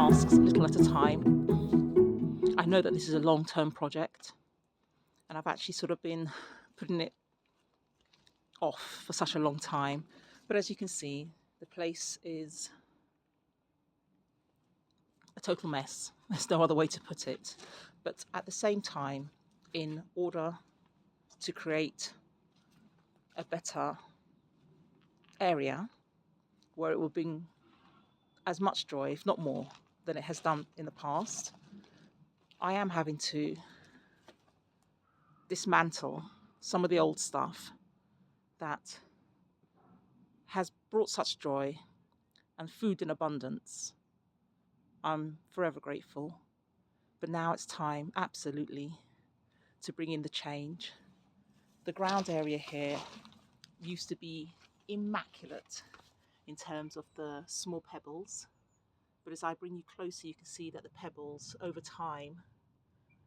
tasks little at a time. I know that this is a long-term project, and I've actually sort of been putting it off for such a long time. But as you can see, the place is a total mess. There's no other way to put it. But at the same time, in order to create a better area where it will bring as much joy, if not more, than it has done in the past, I am having to dismantle some of the old stuff that has brought such joy and food in abundance. I'm forever grateful. But now it's time, absolutely, to bring in the change. The ground area here used to be immaculate in terms of the small pebbles. But as I bring you closer, you can see that the pebbles over time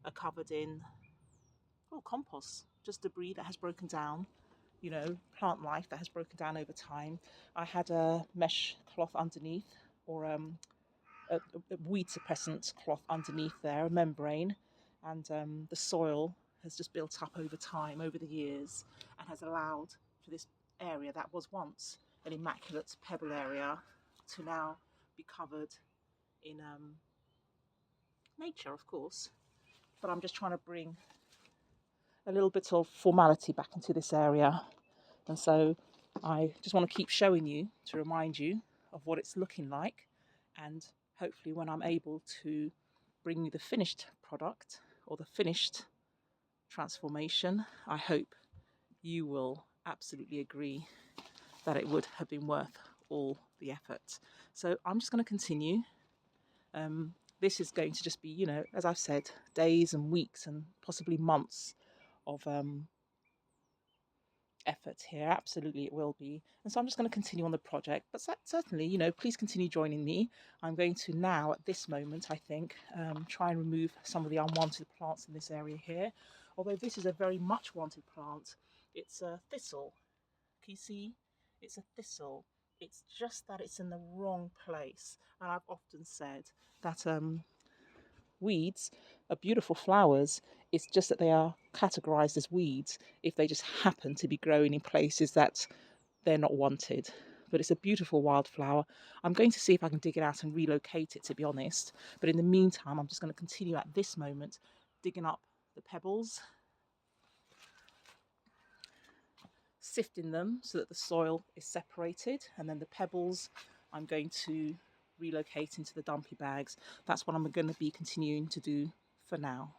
are covered in compost, just debris that has broken down, plant life that has broken down over time. I had a mesh cloth underneath, or a weed suppressant cloth underneath there, a membrane, and the soil has just built up over time, over the years, and has allowed for this area that was once an immaculate pebble area to now be covered in nature, of course. But I'm just trying to bring a little bit of formality back into this area, and so I just want to keep showing you to remind you of what it's looking like, and hopefully when I'm able to bring you the finished product or the finished transformation, I hope you will absolutely agree that it would have been worth all the effort. So I'm just going to continue. This is going to just be, as I've said, days and weeks and possibly months of effort here. Absolutely it will be. And so I'm just going to continue on the project, but certainly, please continue joining me. I'm going to now, at this moment, I think, try and remove some of the unwanted plants in this area here. Although this is a very much wanted plant. It's a thistle. Can you see? It's a thistle. It's just that it's in the wrong place. And I've often said that weeds are beautiful flowers. It's just that they are categorized as weeds if they just happen to be growing in places that they're not wanted. But it's a beautiful wildflower. I'm going to see if I can dig it out and relocate it, to be honest. But in the meantime, I'm just going to continue at this moment digging up the pebbles, sifting them so that the soil is separated, and then the pebbles I'm going to relocate into the dumpy bags. That's what I'm going to be continuing to do for now.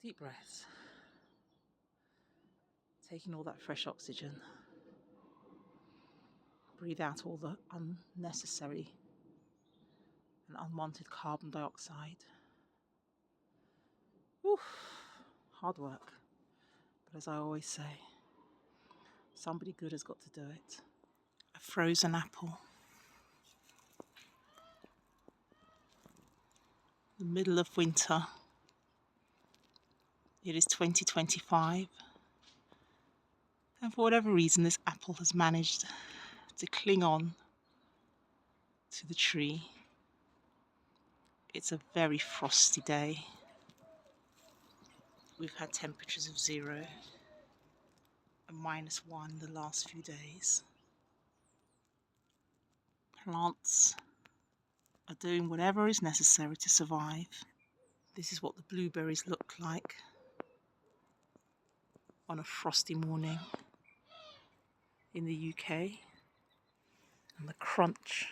Deep breaths. Taking all that fresh oxygen. Breathe out all the unnecessary and unwanted carbon dioxide. Oof, hard work. But as I always say, somebody good has got to do it. A frozen apple. The middle of winter. It is 2025. And for whatever reason, this apple has managed to cling on to the tree. It's a very frosty day. We've had temperatures of 0 and -1 the last few days. Plants are doing whatever is necessary to survive. This is what the blueberries look like on a frosty morning in the UK, and the crunch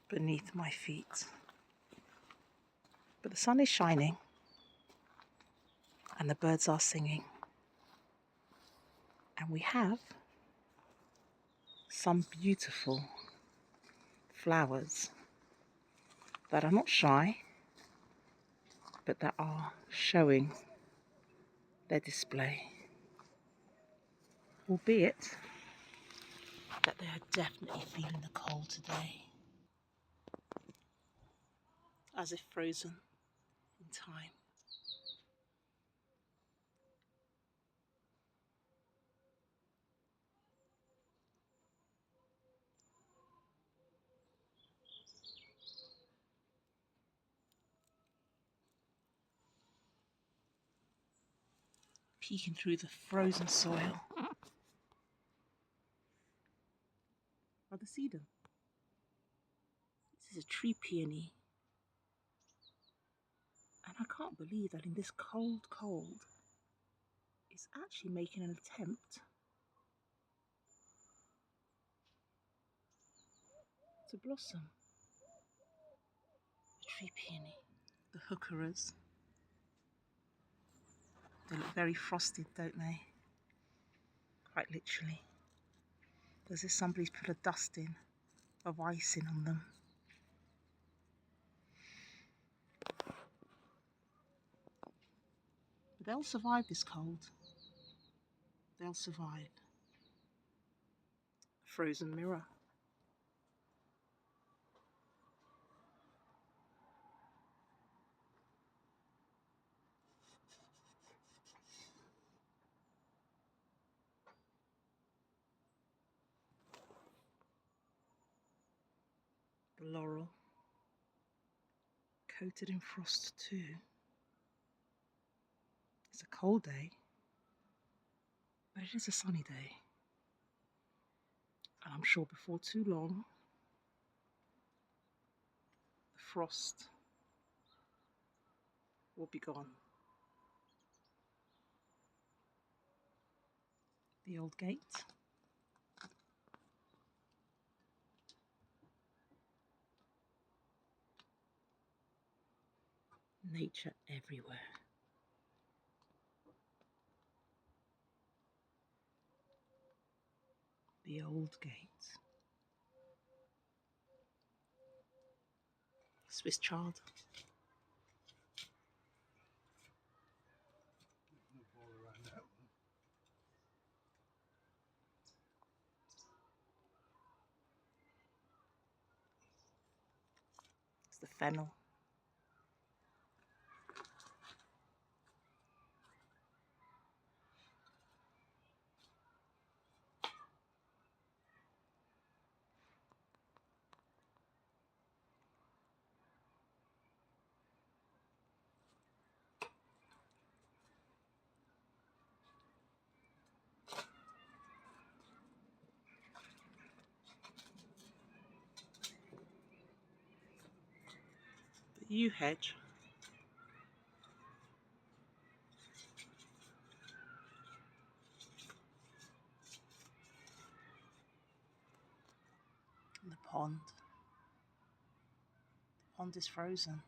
beneath my feet. But the sun is shining and the birds are singing, and we have some beautiful flowers that are not shy, but that are showing their display, albeit that they are definitely feeling the cold today, as if frozen in time. Peeking through the frozen soil are the sedum. This is a tree peony. And I can't believe that in this cold, it's actually making an attempt to blossom. The tree peony. The hookeras. They look very frosted, don't they? Quite literally. As if somebody's put a dusting of icing on them. But they'll survive this cold. They'll survive. A frozen mirror. The laurel. Coated in frost too. It's a cold day, but it is a sunny day. And I'm sure before too long, the frost will be gone. The old gate. Nature everywhere. The old gate. Swiss chard. It's the fennel. The yew hedge. And the pond. The pond is frozen.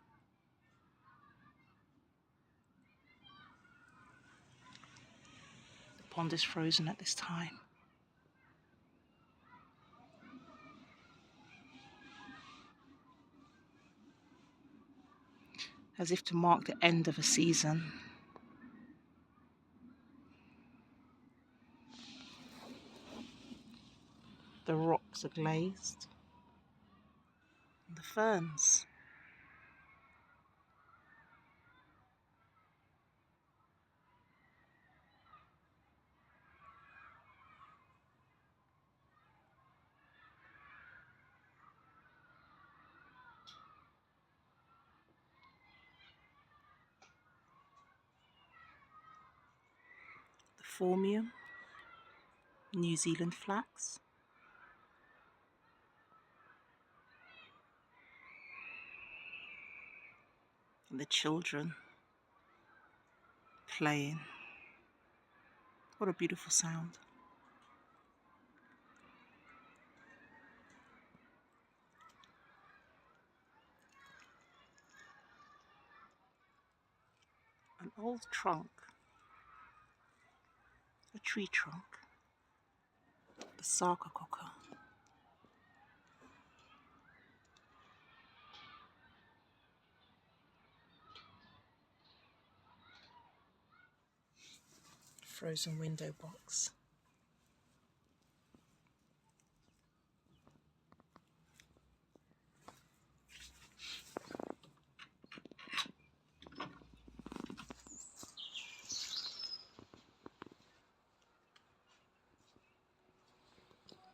pond is frozen at this time. As if to mark the end of a season. The rocks are glazed. And the ferns. The phormium, New Zealand flax. And the children playing. What a beautiful sound. An old trunk, a tree trunk, the Sarcococca. Frozen window box.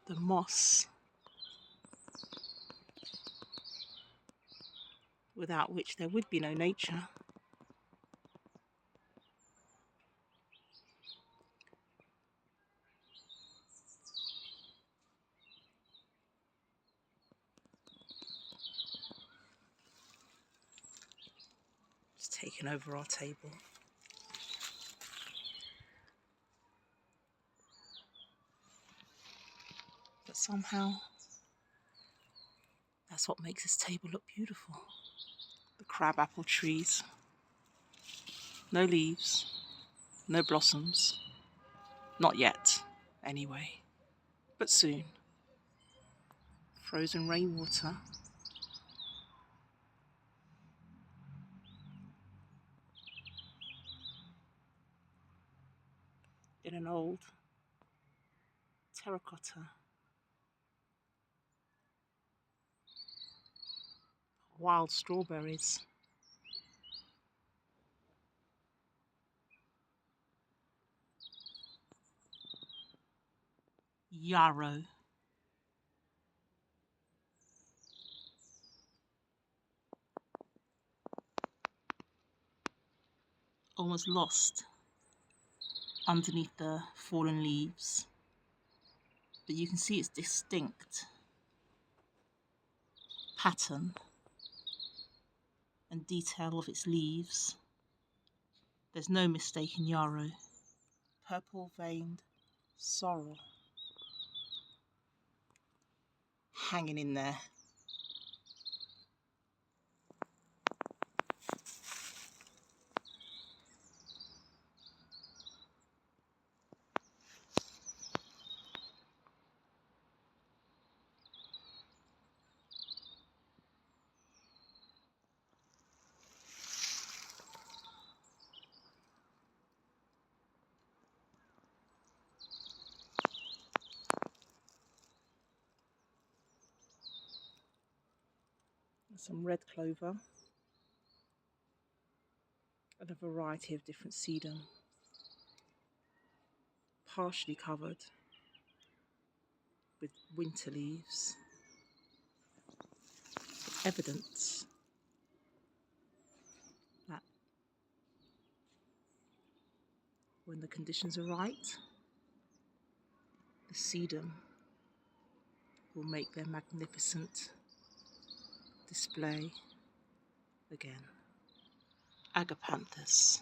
The moss, without which there would be no nature. It's taken over our table. But somehow, that's what makes this table look beautiful. The crabapple trees. No leaves, no blossoms. Not yet, anyway. But soon. Frozen rainwater. In an old terracotta. Wild strawberries. Yarrow. Almost lost underneath the fallen leaves. But you can see its distinct pattern and detail of its leaves. There's no mistaking yarrow. Purple veined sorrel hanging in there. Some red clover and a variety of different sedum, partially covered with winter leaves, evidence that when the conditions are right, the sedum will make their magnificent display again. Agapanthus.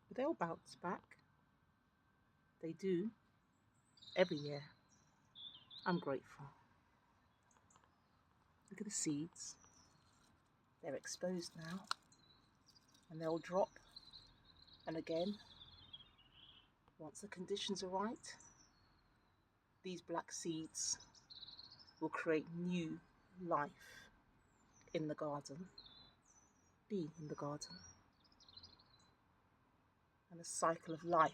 But they'll bounce back. They do. Every year. I'm grateful. Look at the seeds. They're exposed now, and they'll drop. And again, once the conditions are right, these black seeds will create new life in the garden, be in the garden. And the cycle of life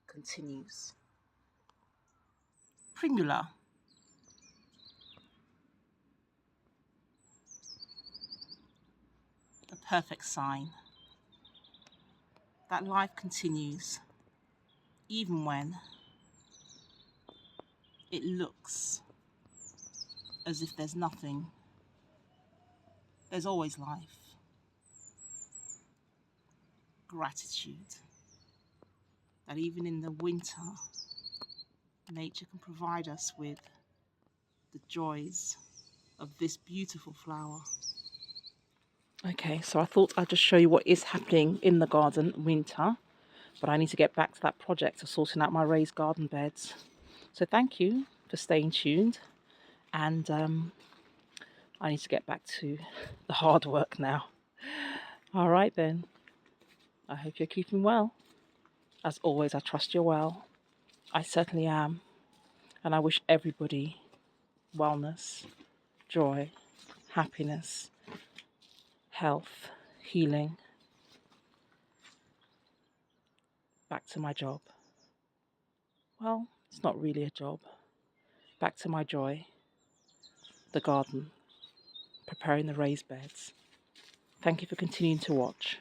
continues. Primula. The perfect sign that life continues even when it looks as if there's nothing. There's always life. Gratitude that even in the winter, nature can provide us with the joys of this beautiful flower. Okay, so I thought I'd just show you what is happening in the garden winter, but I need to get back to that project of sorting out my raised garden beds. So thank you for staying tuned, and I need to get back to the hard work now. All right then, I hope you're keeping well. As always, I trust you're well. I certainly am, and I wish everybody wellness, joy, happiness, health, healing. Back to my job. Well, it's not really a job. Back to my joy, the garden, preparing the raised beds. Thank you for continuing to watch.